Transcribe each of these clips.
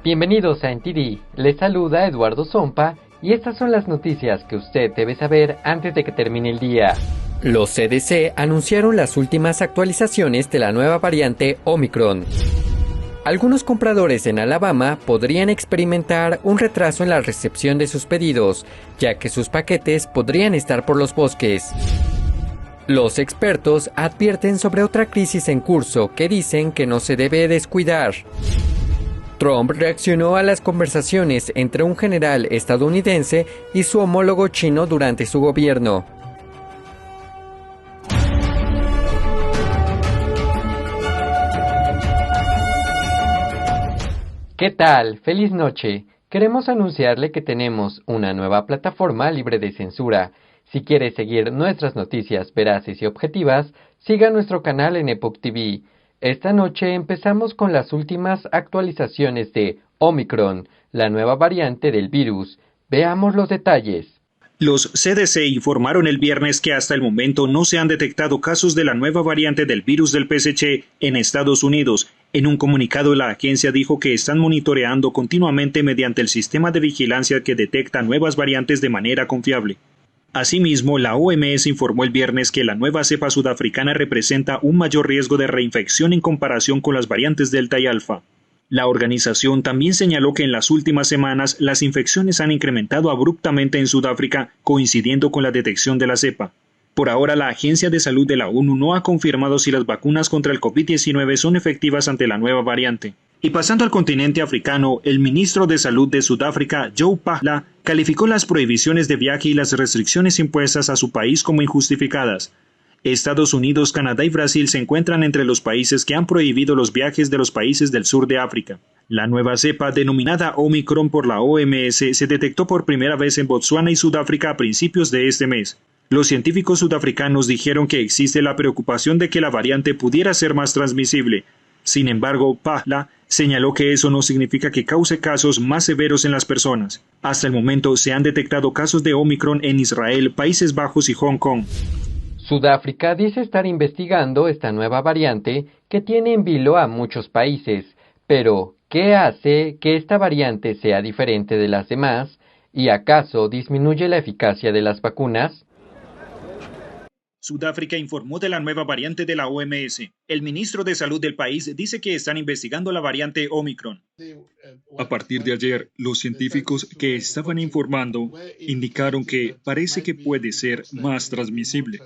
Bienvenidos a NTD, les saluda Eduardo Zompa y estas son las noticias que usted debe saber antes de que termine el día. Los CDC anunciaron las últimas actualizaciones de la nueva variante Omicron. Algunos compradores en Alabama podrían experimentar un retraso en la recepción de sus pedidos, ya que sus paquetes podrían estar por los bosques. Los expertos advierten sobre otra crisis en curso que dicen que no se debe descuidar. Trump reaccionó a las conversaciones entre un general estadounidense y su homólogo chino durante su gobierno. ¿Qué tal? ¡Feliz noche! Queremos anunciarle que tenemos una nueva plataforma libre de censura. Si quiere seguir nuestras noticias veraces y objetivas, siga nuestro canal en Epoch TV. Esta noche empezamos con las últimas actualizaciones de Omicron, la nueva variante del virus. Veamos los detalles. Los CDC informaron el viernes que hasta el momento no se han detectado casos de la nueva variante del virus del PSC en Estados Unidos. En un comunicado, la agencia dijo que están monitoreando continuamente mediante el sistema de vigilancia que detecta nuevas variantes de manera confiable. Asimismo, la OMS informó el viernes que la nueva cepa sudafricana representa un mayor riesgo de reinfección en comparación con las variantes Delta y Alfa. La organización también señaló que en las últimas semanas las infecciones han incrementado abruptamente en Sudáfrica, coincidiendo con la detección de la cepa. Por ahora, la Agencia de Salud de la ONU no ha confirmado si las vacunas contra el COVID-19 son efectivas ante la nueva variante. Y pasando al continente africano, el ministro de Salud de Sudáfrica, Joe Phaahla, calificó las prohibiciones de viaje y las restricciones impuestas a su país como injustificadas. Estados Unidos, Canadá y Brasil se encuentran entre los países que han prohibido los viajes de los países del sur de África. La nueva cepa, denominada Omicron por la OMS, se detectó por primera vez en Botsuana y Sudáfrica a principios de este mes. Los científicos sudafricanos dijeron que existe la preocupación de que la variante pudiera ser más transmisible. Sin embargo, Phaahla señaló que eso no significa que cause casos más severos en las personas. Hasta el momento se han detectado casos de Omicron en Israel, Países Bajos y Hong Kong. Sudáfrica dice estar investigando esta nueva variante que tiene en vilo a muchos países, pero ¿qué hace que esta variante sea diferente de las demás? ¿Y acaso disminuye la eficacia de las vacunas? Sudáfrica informó de la nueva variante de la OMS. El ministro de Salud del país dice que están investigando la variante Omicron. A partir de ayer, los científicos que estaban informando indicaron que parece que puede ser más transmisible.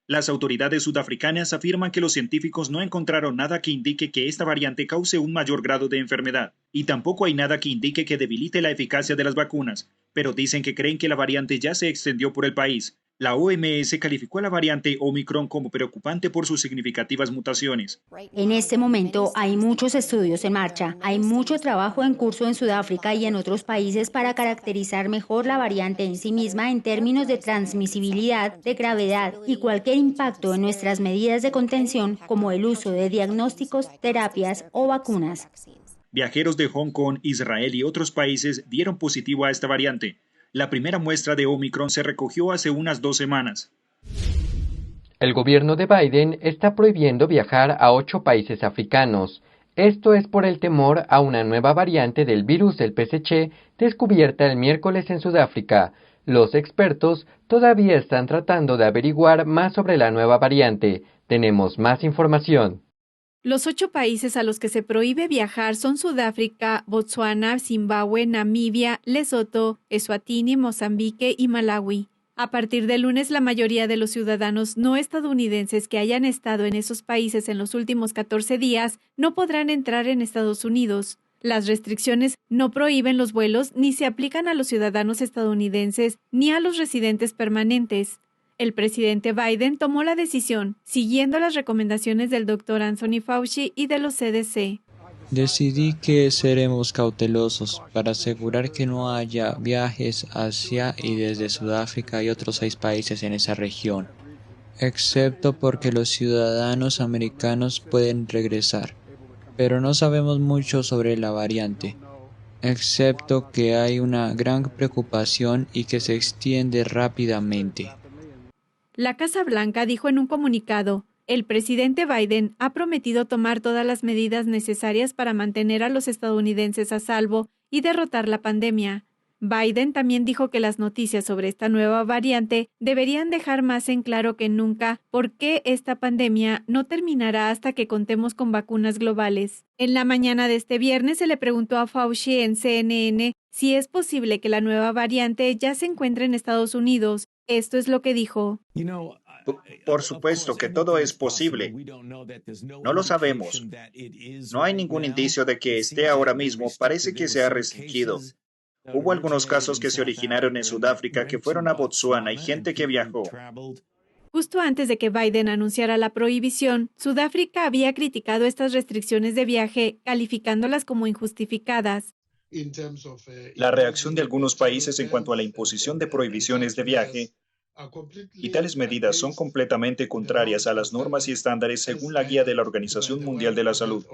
Las autoridades sudafricanas afirman que los científicos no encontraron nada que indique que esta variante cause un mayor grado de enfermedad, y tampoco hay nada que indique que debilite la eficacia de las vacunas, pero dicen que creen que la variante ya se extendió por el país. La OMS calificó a la variante Omicron como preocupante por sus significativas mutaciones. En este momento hay muchos estudios en marcha, hay mucho trabajo en curso en Sudáfrica y en otros países para caracterizar mejor la variante en sí misma en términos de transmisibilidad, de gravedad y cualquier impacto en nuestras medidas de contención, como el uso de diagnósticos, terapias o vacunas. Viajeros de Hong Kong, Israel y otros países dieron positivo a esta variante. La primera muestra de Omicron se recogió hace unas 2 semanas. El gobierno de Biden está prohibiendo viajar a 8 países africanos. Esto es por el temor a una nueva variante del virus del PSC descubierta el miércoles en Sudáfrica. Los expertos todavía están tratando de averiguar más sobre la nueva variante. Tenemos más información. Los 8 países a los que se prohíbe viajar son Sudáfrica, Botsuana, Zimbabue, Namibia, Lesoto, Eswatini, Mozambique y Malawi. A partir del lunes, la mayoría de los ciudadanos no estadounidenses que hayan estado en esos países en los últimos 14 días no podrán entrar en Estados Unidos. Las restricciones no prohíben los vuelos ni se aplican a los ciudadanos estadounidenses ni a los residentes permanentes. El presidente Biden tomó la decisión siguiendo las recomendaciones del Dr. Anthony Fauci y de los CDC. Decidí que seremos cautelosos para asegurar que no haya viajes hacia y desde Sudáfrica y otros 6 países en esa región, excepto porque los ciudadanos americanos pueden regresar. Pero no sabemos mucho sobre la variante, excepto que hay una gran preocupación y que se extiende rápidamente. La Casa Blanca dijo en un comunicado El presidente Biden ha prometido tomar todas las medidas necesarias para mantener a los estadounidenses a salvo y derrotar la pandemia. Biden también dijo que las noticias sobre esta nueva variante deberían dejar más en claro que nunca por qué esta pandemia no terminará hasta que contemos con vacunas globales. En la mañana de este viernes se le preguntó a Fauci en CNN si es posible que la nueva variante ya se encuentre en Estados Unidos. Esto es lo que dijo. Por supuesto que todo es posible. No lo sabemos. No hay ningún indicio de que esté ahora mismo. Parece que se ha restringido. Hubo algunos casos que se originaron en Sudáfrica que fueron a Botsuana y gente que viajó. Justo antes de que Biden anunciara la prohibición, Sudáfrica había criticado estas restricciones de viaje, calificándolas como injustificadas. La reacción de algunos países en cuanto a la imposición de prohibiciones de viaje y tales medidas son completamente contrarias a las normas y estándares según la guía de la Organización Mundial de la Salud.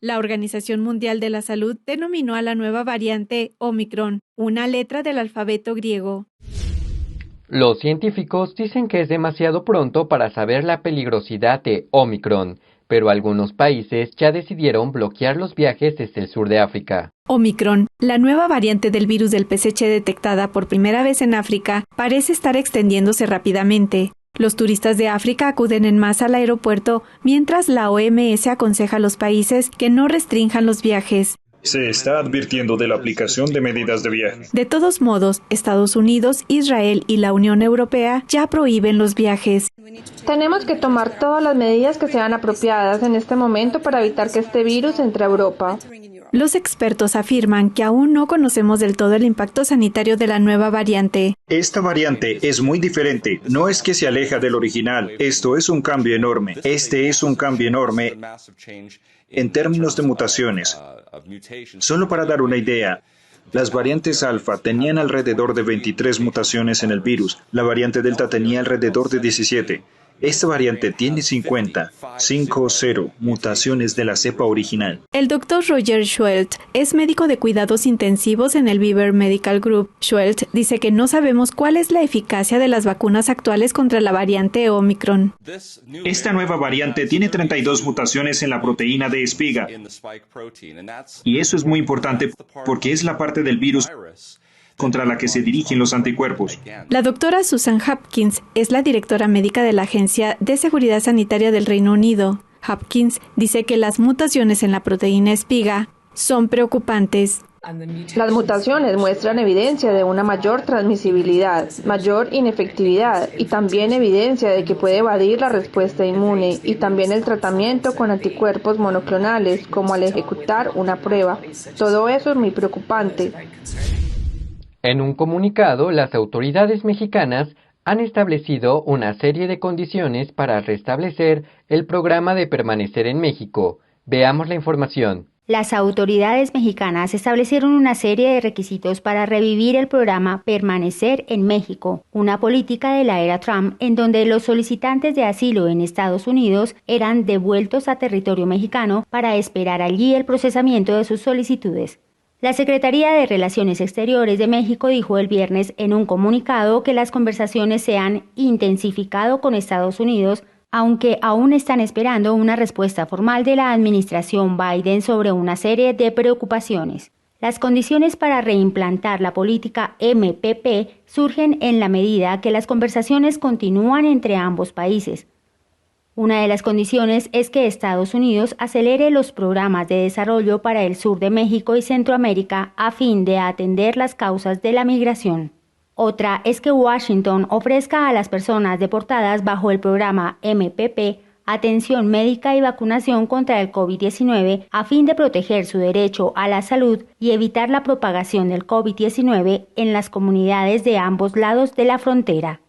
La Organización Mundial de la Salud denominó a la nueva variante Omicron, una letra del alfabeto griego. Los científicos dicen que es demasiado pronto para saber la peligrosidad de Omicron, pero algunos países ya decidieron bloquear los viajes desde el sur de África. Omicron, la nueva variante del virus del PSC detectada por primera vez en África, parece estar extendiéndose rápidamente. Los turistas de África acuden en masa al aeropuerto, mientras la OMS aconseja a los países que no restrinjan los viajes. Se está advirtiendo de la aplicación de medidas de viaje. De todos modos, Estados Unidos, Israel y la Unión Europea ya prohíben los viajes. Tenemos que tomar todas las medidas que sean apropiadas en este momento para evitar que este virus entre a Europa. Los expertos afirman que aún no conocemos del todo el impacto sanitario de la nueva variante. Esta variante es muy diferente. No es que se aleja del original. Esto es un cambio enorme. Este es un cambio enorme en términos de mutaciones. Solo para dar una idea, las variantes alfa tenían alrededor de 23 mutaciones en el virus. La variante delta tenía alrededor de 17. Esta variante tiene 50 mutaciones de la cepa original. El Dr. Roger Schwelt es médico de cuidados intensivos en el Beaver Medical Group. Schwelt dice que no sabemos cuál es la eficacia de las vacunas actuales contra la variante Omicron. Esta nueva variante tiene 32 mutaciones en la proteína de espiga. Y eso es muy importante porque es la parte del virus contra la que se dirigen los anticuerpos. La doctora Susan Hopkins es la directora médica de la Agencia de Seguridad Sanitaria del Reino Unido. Hopkins dice que las mutaciones en la proteína espiga son preocupantes. Las mutaciones muestran evidencia de una mayor transmisibilidad, mayor inefectividad y también evidencia de que puede evadir la respuesta inmune y también el tratamiento con anticuerpos monoclonales como al ejecutar una prueba. Todo eso es muy preocupante. En un comunicado, las autoridades mexicanas han establecido una serie de condiciones para restablecer el programa de permanecer en México. Veamos la información. Las autoridades mexicanas establecieron una serie de requisitos para revivir el programa Permanecer en México, una política de la era Trump en donde los solicitantes de asilo en Estados Unidos eran devueltos a territorio mexicano para esperar allí el procesamiento de sus solicitudes. La Secretaría de Relaciones Exteriores de México dijo el viernes en un comunicado que las conversaciones se han intensificado con Estados Unidos, aunque aún están esperando una respuesta formal de la administración Biden sobre una serie de preocupaciones. Las condiciones para reimplantar la política MPP surgen en la medida que las conversaciones continúan entre ambos países. Una de las condiciones es que Estados Unidos acelere los programas de desarrollo para el sur de México y Centroamérica a fin de atender las causas de la migración. Otra es que Washington ofrezca a las personas deportadas bajo el programa MPP atención médica y vacunación contra el COVID-19 a fin de proteger su derecho a la salud y evitar la propagación del COVID-19 en las comunidades de ambos lados de la frontera.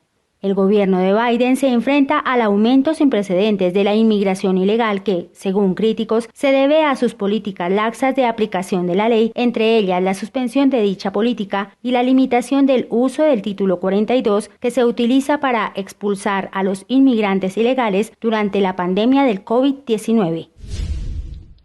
El gobierno de Biden se enfrenta al aumento sin precedentes de la inmigración ilegal que, según críticos, se debe a sus políticas laxas de aplicación de la ley, entre ellas la suspensión de dicha política y la limitación del uso del Título 42 que se utiliza para expulsar a los inmigrantes ilegales durante la pandemia del COVID-19.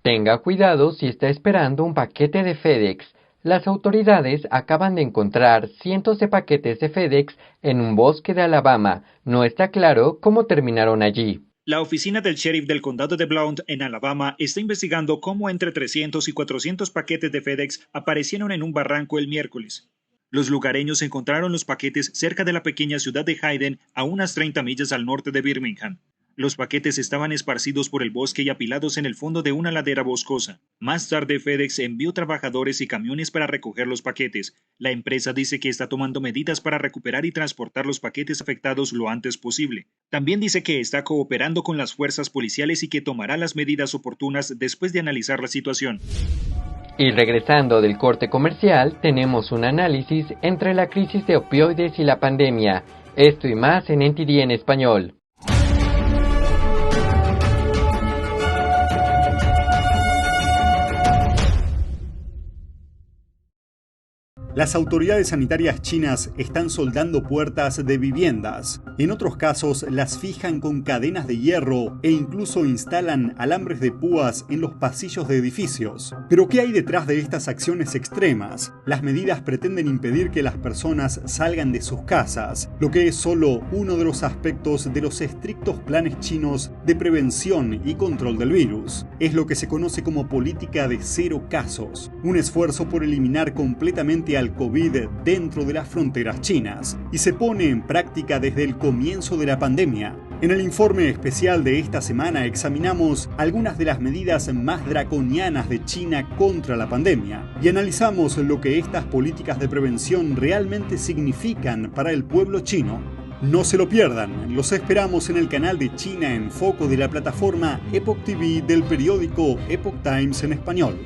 Tenga cuidado si está esperando un paquete de FedEx. Las autoridades acaban de encontrar cientos de paquetes de FedEx en un bosque de Alabama. No está claro cómo terminaron allí. La oficina del sheriff del condado de Blount, en Alabama, está investigando cómo entre 300 y 400 paquetes de FedEx aparecieron en un barranco el miércoles. Los lugareños encontraron los paquetes cerca de la pequeña ciudad de Hayden, a unas 30 millas al norte de Birmingham. Los paquetes estaban esparcidos por el bosque y apilados en el fondo de una ladera boscosa. Más tarde, FedEx envió trabajadores y camiones para recoger los paquetes. La empresa dice que está tomando medidas para recuperar y transportar los paquetes afectados lo antes posible. También dice que está cooperando con las fuerzas policiales y que tomará las medidas oportunas después de analizar la situación. Y regresando del corte comercial, tenemos un análisis entre la crisis de opioides y la pandemia. Esto y más en NTD en español. Las autoridades sanitarias chinas están soldando puertas de viviendas. En otros casos las fijan con cadenas de hierro e incluso instalan alambres de púas en los pasillos de edificios. Pero ¿qué hay detrás de estas acciones extremas? Las medidas pretenden impedir que las personas salgan de sus casas, lo que es solo uno de los aspectos de los estrictos planes chinos de prevención y control del virus. Es lo que se conoce como política de cero casos, un esfuerzo por eliminar completamente al COVID dentro de las fronteras chinas, y se pone en práctica desde el comienzo de la pandemia. En el informe especial de esta semana examinamos algunas de las medidas más draconianas de China contra la pandemia y analizamos lo que estas políticas de prevención realmente significan para el pueblo chino. No se lo pierdan, los esperamos en el canal de China en Foco de la plataforma Epoch TV del periódico Epoch Times en español.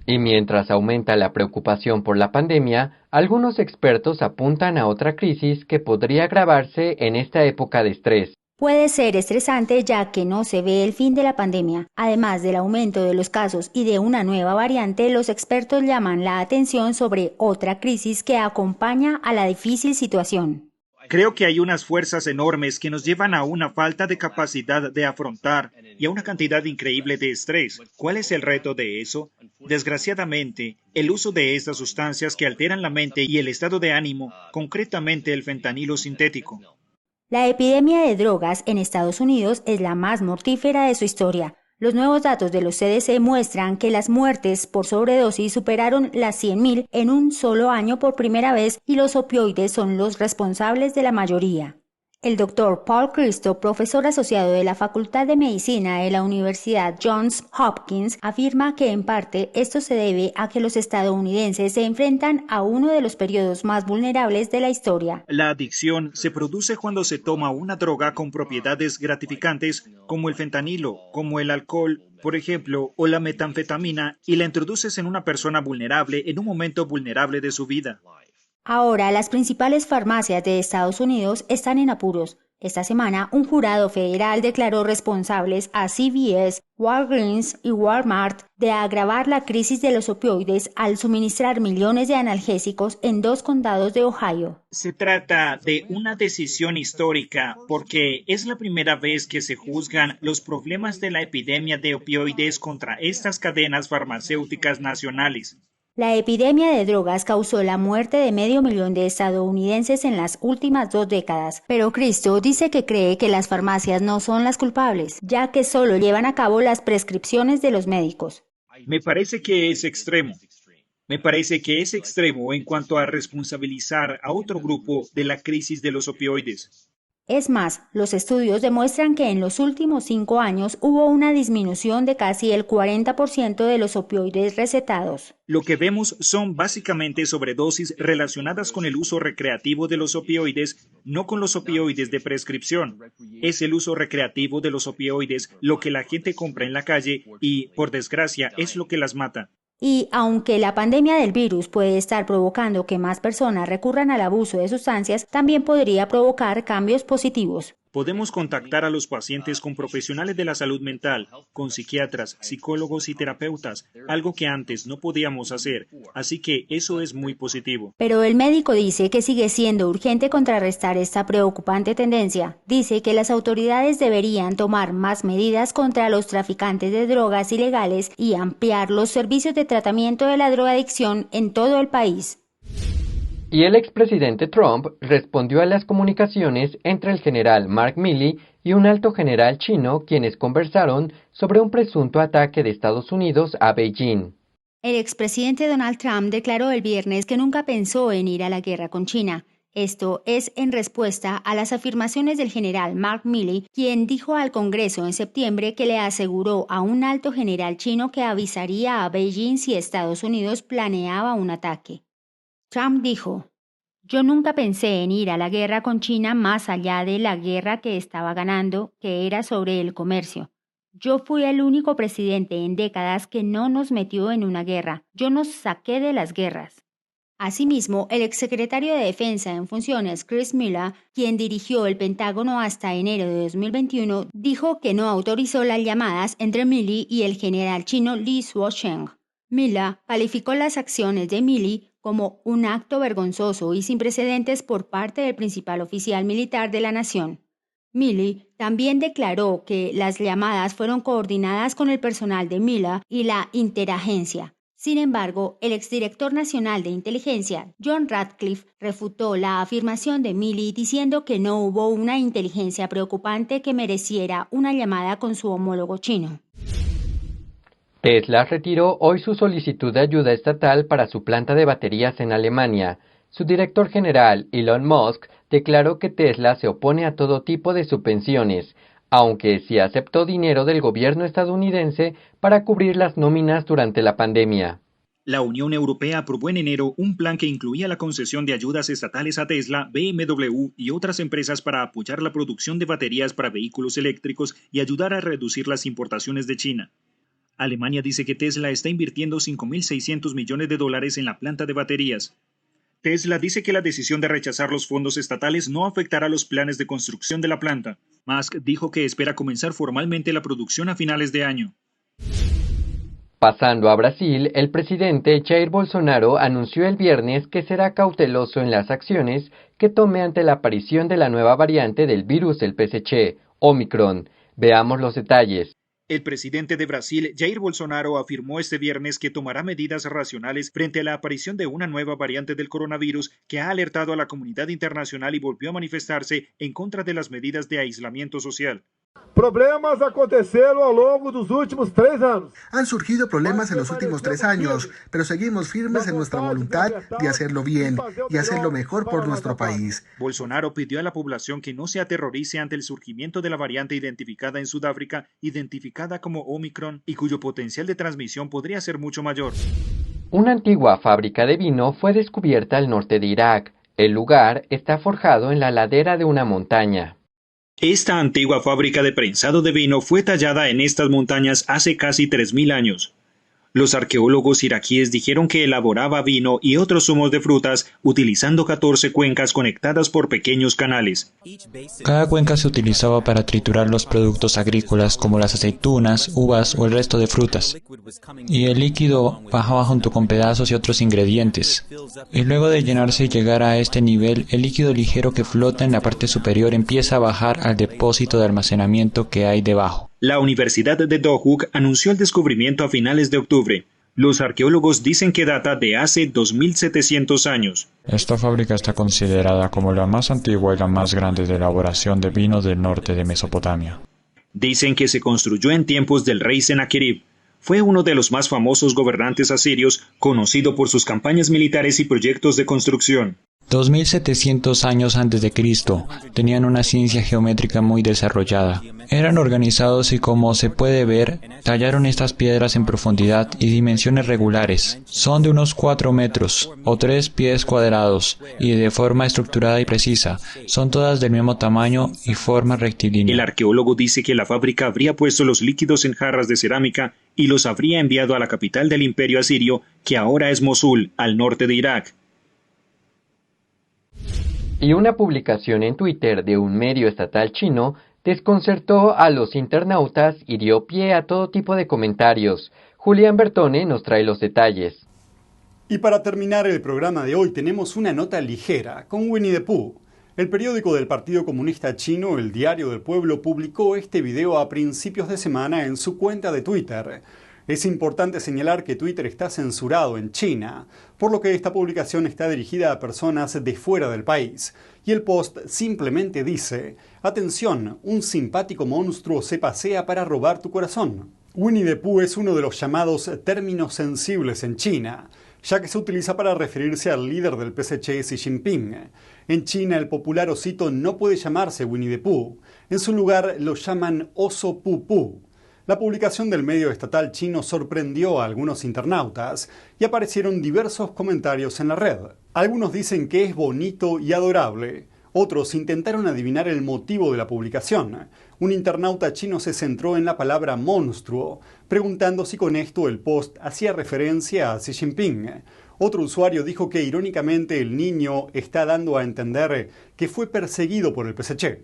Y mientras aumenta la preocupación por la pandemia, algunos expertos apuntan a otra crisis que podría agravarse en esta época de estrés. Puede ser estresante ya que no se ve el fin de la pandemia. Además del aumento de los casos y de una nueva variante, los expertos llaman la atención sobre otra crisis que acompaña a la difícil situación. Creo que hay unas fuerzas enormes que nos llevan a una falta de capacidad de afrontar y a una cantidad increíble de estrés. ¿Cuál es el reto de eso? Desgraciadamente, el uso de estas sustancias que alteran la mente y el estado de ánimo, concretamente el fentanilo sintético. La epidemia de drogas en Estados Unidos es la más mortífera de su historia. Los nuevos datos de los CDC muestran que las muertes por sobredosis superaron las 100.000 en un solo año por primera vez y los opioides son los responsables de la mayoría. El doctor Paul Christo, profesor asociado de la Facultad de Medicina de la Universidad Johns Hopkins, afirma que en parte esto se debe a que los estadounidenses se enfrentan a uno de los periodos más vulnerables de la historia. La adicción se produce cuando se toma una droga con propiedades gratificantes como el fentanilo, como el alcohol, por ejemplo, o la metanfetamina, y la introduces en una persona vulnerable en un momento vulnerable de su vida. Ahora, las principales farmacias de Estados Unidos están en apuros. Esta semana, un jurado federal declaró responsables a CVS, Walgreens y Walmart de agravar la crisis de los opioides al suministrar millones de analgésicos en 2 condados de Ohio. Se trata de una decisión histórica porque es la primera vez que se juzgan los problemas de la epidemia de opioides contra estas cadenas farmacéuticas nacionales. La epidemia de drogas causó la muerte de 500.000 de estadounidenses en las últimas 2 décadas, pero Christo dice que cree que las farmacias no son las culpables, ya que solo llevan a cabo las prescripciones de los médicos. Me parece que es extremo. Me parece que es extremo en cuanto a responsabilizar a otro grupo de la crisis de los opioides. Es más, los estudios demuestran que en los últimos 5 años hubo una disminución de casi el 40% de los opioides recetados. Lo que vemos son básicamente sobredosis relacionadas con el uso recreativo de los opioides, no con los opioides de prescripción. Es el uso recreativo de los opioides lo que la gente compra en la calle y, por desgracia, es lo que las mata. Y aunque la pandemia del virus puede estar provocando que más personas recurran al abuso de sustancias, también podría provocar cambios positivos. Podemos contactar a los pacientes con profesionales de la salud mental, con psiquiatras, psicólogos y terapeutas, algo que antes no podíamos hacer, así que eso es muy positivo. Pero el médico dice que sigue siendo urgente contrarrestar esta preocupante tendencia. Dice que las autoridades deberían tomar más medidas contra los traficantes de drogas ilegales y ampliar los servicios de tratamiento de la drogadicción en todo el país. Y el expresidente Trump respondió a las comunicaciones entre el general Mark Milley y un alto general chino, quienes conversaron sobre un presunto ataque de Estados Unidos a Beijing. El expresidente Donald Trump declaró el viernes que nunca pensó en ir a la guerra con China. Esto es en respuesta a las afirmaciones del general Mark Milley, quien dijo al Congreso en septiembre que le aseguró a un alto general chino que avisaría a Beijing si Estados Unidos planeaba un ataque. Trump dijo: "Yo nunca pensé en ir a la guerra con China más allá de la guerra que estaba ganando, que era sobre el comercio. Yo fui el único presidente en décadas que no nos metió en una guerra. Yo nos saqué de las guerras". Asimismo, el exsecretario de Defensa en funciones, Chris Miller, quien dirigió el Pentágono hasta enero de 2021, dijo que no autorizó las llamadas entre Milley y el general chino Li Zuocheng. Miller calificó las acciones de Milley como un acto vergonzoso y sin precedentes por parte del principal oficial militar de la nación. Milley también declaró que las llamadas fueron coordinadas con el personal de Miller y la interagencia. Sin embargo, el exdirector nacional de inteligencia, John Ratcliffe, refutó la afirmación de Milley diciendo que no hubo una inteligencia preocupante que mereciera una llamada con su homólogo chino. Tesla retiró hoy su solicitud de ayuda estatal para su planta de baterías en Alemania. Su director general, Elon Musk, declaró que Tesla se opone a todo tipo de subvenciones, aunque sí aceptó dinero del gobierno estadounidense para cubrir las nóminas durante la pandemia. La Unión Europea aprobó en enero un plan que incluía la concesión de ayudas estatales a Tesla, BMW y otras empresas para apoyar la producción de baterías para vehículos eléctricos y ayudar a reducir las importaciones de China. Alemania dice que Tesla está invirtiendo $5.600 millones en la planta de baterías. Tesla dice que la decisión de rechazar los fondos estatales no afectará los planes de construcción de la planta. Musk dijo que espera comenzar formalmente la producción a finales de año. Pasando a Brasil, el presidente Jair Bolsonaro anunció el viernes que será cauteloso en las acciones que tome ante la aparición de la nueva variante del virus del PSC, Omicron. Veamos los detalles. El presidente de Brasil, Jair Bolsonaro, afirmó este viernes que tomará medidas racionales frente a la aparición de una nueva variante del coronavirus que ha alertado a la comunidad internacional y volvió a manifestarse en contra de las medidas de aislamiento social. Problemas aconteceram ao longo dos últimos 3 anos. Han surgido problemas en los últimos 3 años, pero seguimos firmes en nuestra voluntad de hacerlo bien y hacerlo mejor por nuestro país. Bolsonaro pidió a la población que no se aterrorice ante el surgimiento de la variante identificada en Sudáfrica, identificada como Omicron, y cuyo potencial de transmisión podría ser mucho mayor. Una antigua fábrica de vino fue descubierta al norte de Irak. El lugar está forjado en la ladera de una montaña. Esta antigua fábrica de prensado de vino fue tallada en estas montañas hace casi 3.000 años. Los arqueólogos iraquíes dijeron que elaboraba vino y otros zumos de frutas utilizando 14 cuencas conectadas por pequeños canales. Cada cuenca se utilizaba para triturar los productos agrícolas como las aceitunas, uvas o el resto de frutas. Y el líquido bajaba junto con pedazos y otros ingredientes. Y luego de llenarse y llegar a este nivel, el líquido ligero que flota en la parte superior empieza a bajar al depósito de almacenamiento que hay debajo. La Universidad de Dohuk anunció el descubrimiento a finales de octubre. Los arqueólogos dicen que data de hace 2.700 años. Esta fábrica está considerada como la más antigua y la más grande de elaboración de vino del norte de Mesopotamia. Dicen que se construyó en tiempos del rey Sennacherib. Fue uno de los más famosos gobernantes asirios, conocido por sus campañas militares y proyectos de construcción. 2700 años antes de Cristo, tenían una ciencia geométrica muy desarrollada. Eran organizados y, como se puede ver, tallaron estas piedras en profundidad y dimensiones regulares. Son de unos 4 metros o 3 pies cuadrados y de forma estructurada y precisa. Son todas del mismo tamaño y forma rectilínea. El arqueólogo dice que la fábrica habría puesto los líquidos en jarras de cerámica y los habría enviado a la capital del imperio asirio, que ahora es Mosul, al norte de Irak. Y una publicación en Twitter de un medio estatal chino desconcertó a los internautas y dio pie a todo tipo de comentarios. Julián Bertone nos trae los detalles. Y para terminar el programa de hoy tenemos una nota ligera con Winnie the Pooh. El periódico del Partido Comunista Chino, el Diario del Pueblo, publicó este video a principios de semana en su cuenta de Twitter. Es importante señalar que Twitter está censurado en China, por lo que esta publicación está dirigida a personas de fuera del país. Y el post simplemente dice: atención, un simpático monstruo se pasea para robar tu corazón. Winnie the Pooh es uno de los llamados términos sensibles en China, ya que se utiliza para referirse al líder del PSC, Xi Jinping. En China, el popular osito no puede llamarse Winnie the Pooh. En su lugar, lo llaman Oso Poo Poo. La publicación del medio estatal chino sorprendió a algunos internautas y aparecieron diversos comentarios en la red. Algunos dicen que es bonito y adorable. Otros intentaron adivinar el motivo de la publicación. Un internauta chino se centró en la palabra monstruo, preguntando si con esto el post hacía referencia a Xi Jinping. Otro usuario dijo que irónicamente el niño está dando a entender que fue perseguido por el PSC.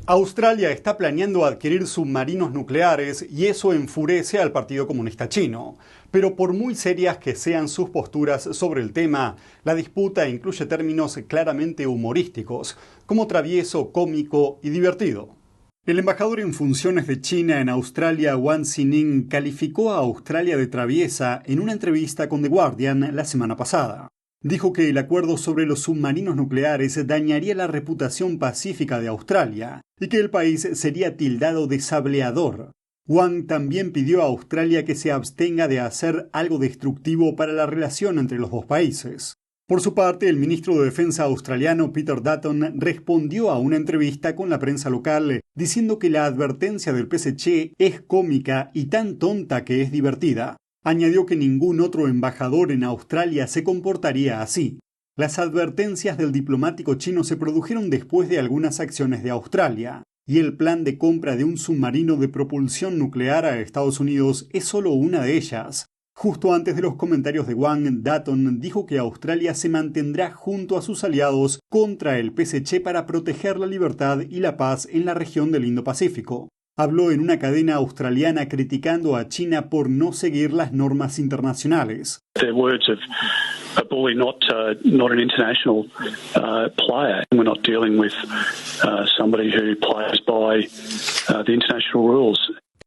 Australia está planeando adquirir submarinos nucleares y eso enfurece al Partido Comunista Chino. Pero por muy serias que sean sus posturas sobre el tema, la disputa incluye términos claramente humorísticos, como travieso, cómico y divertido. El embajador en funciones de China en Australia, Wang Xining, calificó a Australia de traviesa en una entrevista con The Guardian la semana pasada. Dijo que el acuerdo sobre los submarinos nucleares dañaría la reputación pacífica de Australia y que el país sería tildado de sableador. Wang también pidió a Australia que se abstenga de hacer algo destructivo para la relación entre los dos países. Por su parte, el ministro de Defensa australiano Peter Dutton respondió a una entrevista con la prensa local diciendo que la advertencia del PSC es cómica y tan tonta que es divertida. Añadió que ningún otro embajador en Australia se comportaría así. Las advertencias del diplomático chino se produjeron después de algunas acciones de Australia, y el plan de compra de un submarino de propulsión nuclear a Estados Unidos es solo una de ellas. Justo antes de los comentarios de Wang, Dutton dijo que Australia se mantendrá junto a sus aliados contra el PSC para proteger la libertad y la paz en la región del Indo-Pacífico. Habló en una cadena australiana criticando a China por no seguir las normas internacionales. They're words of a bully, not an international player. We're not dealing with somebody who plays by the international rules.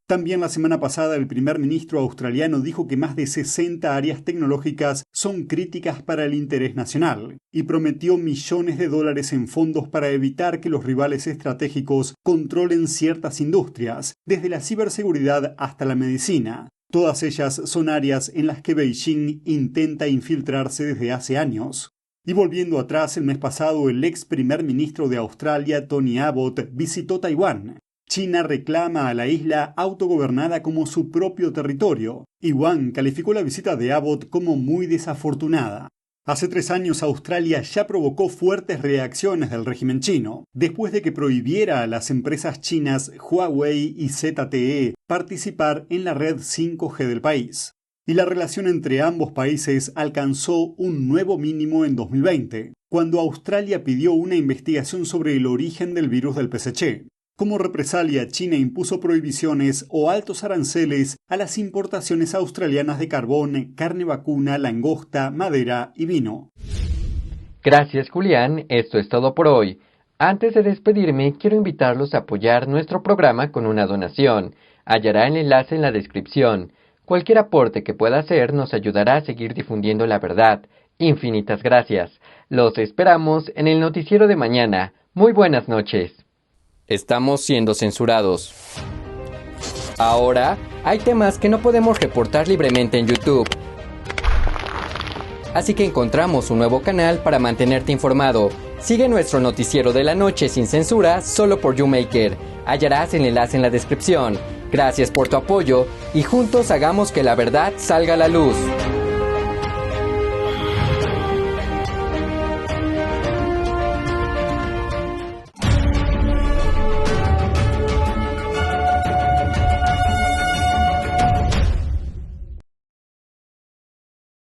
También la semana pasada el primer ministro australiano dijo que más de 60 áreas tecnológicas son críticas para el interés nacional y prometió millones de dólares en fondos para evitar que los rivales estratégicos controlen ciertas industrias, desde la ciberseguridad hasta la medicina. Todas ellas son áreas en las que Beijing intenta infiltrarse desde hace años. Y volviendo atrás, el mes pasado el ex primer ministro de Australia, Tony Abbott, visitó Taiwán. China reclama a la isla autogobernada como su propio territorio, y Wang calificó la visita de Abbott como muy desafortunada. Hace 3 años Australia ya provocó fuertes reacciones del régimen chino, después de que prohibiera a las empresas chinas Huawei y ZTE participar en la red 5G del país. Y la relación entre ambos países alcanzó un nuevo mínimo en 2020, cuando Australia pidió una investigación sobre el origen del virus del PSC. Como represalia, China impuso prohibiciones o altos aranceles a las importaciones australianas de carbón, carne vacuna, langosta, madera y vino. Gracias, Julián. Esto es todo por hoy. Antes de despedirme, quiero invitarlos a apoyar nuestro programa con una donación. Hallará el enlace en la descripción. Cualquier aporte que pueda hacer nos ayudará a seguir difundiendo la verdad. Infinitas gracias. Los esperamos en el noticiero de mañana. Muy buenas noches. Estamos siendo censurados. Ahora, hay temas que no podemos reportar libremente en YouTube. Así que encontramos un nuevo canal para mantenerte informado. Sigue nuestro noticiero de la noche sin censura solo por YouMaker. Hallarás el enlace en la descripción. Gracias por tu apoyo y juntos hagamos que la verdad salga a la luz.